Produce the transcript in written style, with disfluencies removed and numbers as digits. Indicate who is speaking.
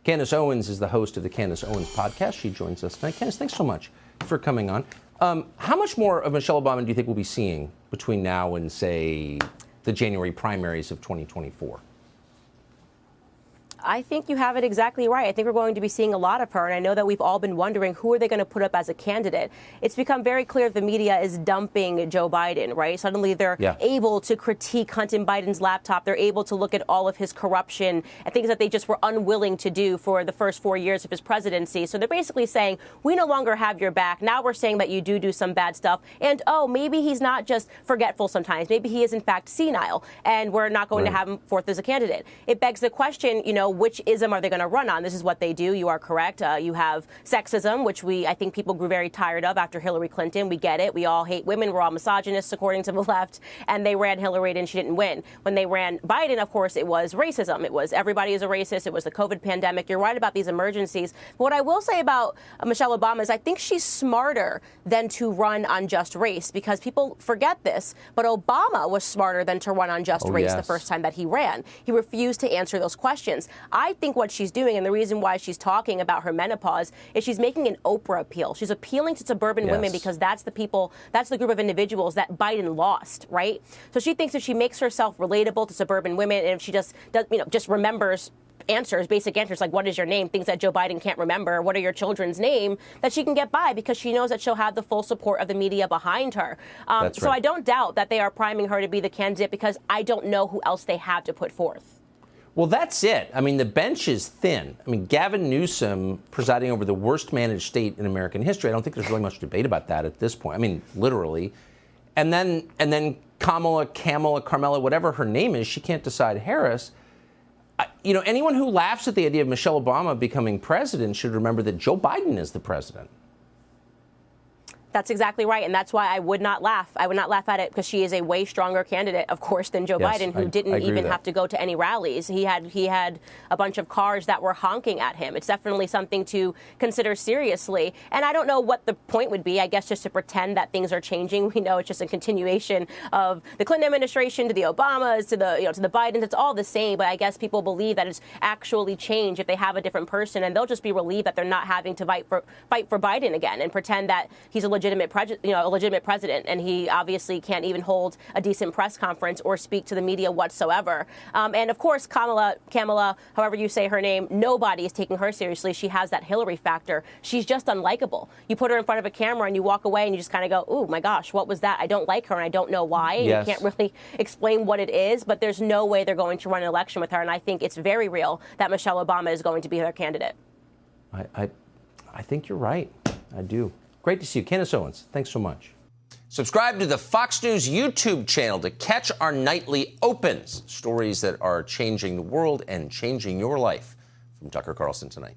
Speaker 1: Candace Owens is the host of the Candace Owens Podcast. She joins us tonight. Candace, thanks so much for coming on. How much more of Michelle Obama do you think we'll be seeing between now and, say, the January primaries of 2024?
Speaker 2: I think you have it exactly right. I think we're going to be seeing a lot of her, and I know that we've all been wondering who are they going to put up as a candidate. It's become very clear the media is dumping Joe Biden, right? Suddenly they're able to critique Hunter Biden's laptop. They're able to look at all of his corruption and things that they just were unwilling to do for the first 4 years of his presidency. So they're basically saying, we no longer have your back. Now we're saying that you do some bad stuff. And, oh, maybe he's not just forgetful sometimes. Maybe he is, in fact, senile, and we're not going to have him forth as a candidate. It begs the question, you know, which ism are they going to run on? This is what they do. You are correct. You have sexism, which I think people grew very tired of after Hillary Clinton. We get it. We all hate women. We're all misogynists, according to the left. And they ran Hillary and she didn't win. When they ran Biden, of course, it was racism. It was everybody is a racist. It was the COVID pandemic. You're right about these emergencies. But what I will say about Michelle Obama is I think she's smarter than to run on just race, because people forget this. But Obama was smarter than to run on just race the first time that he ran. He refused to answer those questions. I think what she's doing, and the reason why she's talking about her menopause, is she's making an Oprah appeal. She's appealing to suburban women because that's the people, that's the group of individuals that Biden lost, right? So she thinks if she makes herself relatable to suburban women, and if she just does, just remembers answers, basic answers like what is your name, things that Joe Biden can't remember, what are your children's name, that she can get by because she knows that she'll have the full support of the media behind her. So I don't doubt that they are priming her to be the candidate, because I don't know who else they have to put forth.
Speaker 1: Well, that's it. I mean, the bench is thin. I mean, Gavin Newsom presiding over the worst managed state in American history. I don't think there's really much debate about that at this point. I mean, literally. And then Kamala, Carmela, whatever her name is, she can't decide Harris. Anyone who laughs at the idea of Michelle Obama becoming president should remember that Joe Biden is the president.
Speaker 2: That's exactly right. And that's why I would not laugh. I would not laugh at it, because she is a way stronger candidate, of course, than Joe Biden, who didn't even have to go to any rallies. He had a bunch of cars that were honking at him. It's definitely something to consider seriously. And I don't know what the point would be, I guess, just to pretend that things are changing. We know it's just a continuation of the Clinton administration to the Obamas to the Bidens. It's all the same. But I guess people believe that it's actually changed if they have a different person, and they'll just be relieved that they're not having to fight for Biden again and pretend that he's a legitimate president, and he obviously can't even hold a decent press conference or speak to the media whatsoever. And of course, Kamala, however you say her name, nobody is taking her seriously. She has that Hillary factor. She's just unlikable. You put her in front of a camera and you walk away and you just kind of go, "Ooh, my gosh, what was that? I don't like her and I don't know why." And you can't really explain what it is, but there's no way they're going to run an election with her. And I think it's very real that Michelle Obama is going to be their candidate.
Speaker 1: I think you're right. I do. Great to see you. Candace Owens, thanks so much. Subscribe to the Fox News YouTube channel to catch our nightly opens, stories that are changing the world and changing your life. From Tucker Carlson Tonight.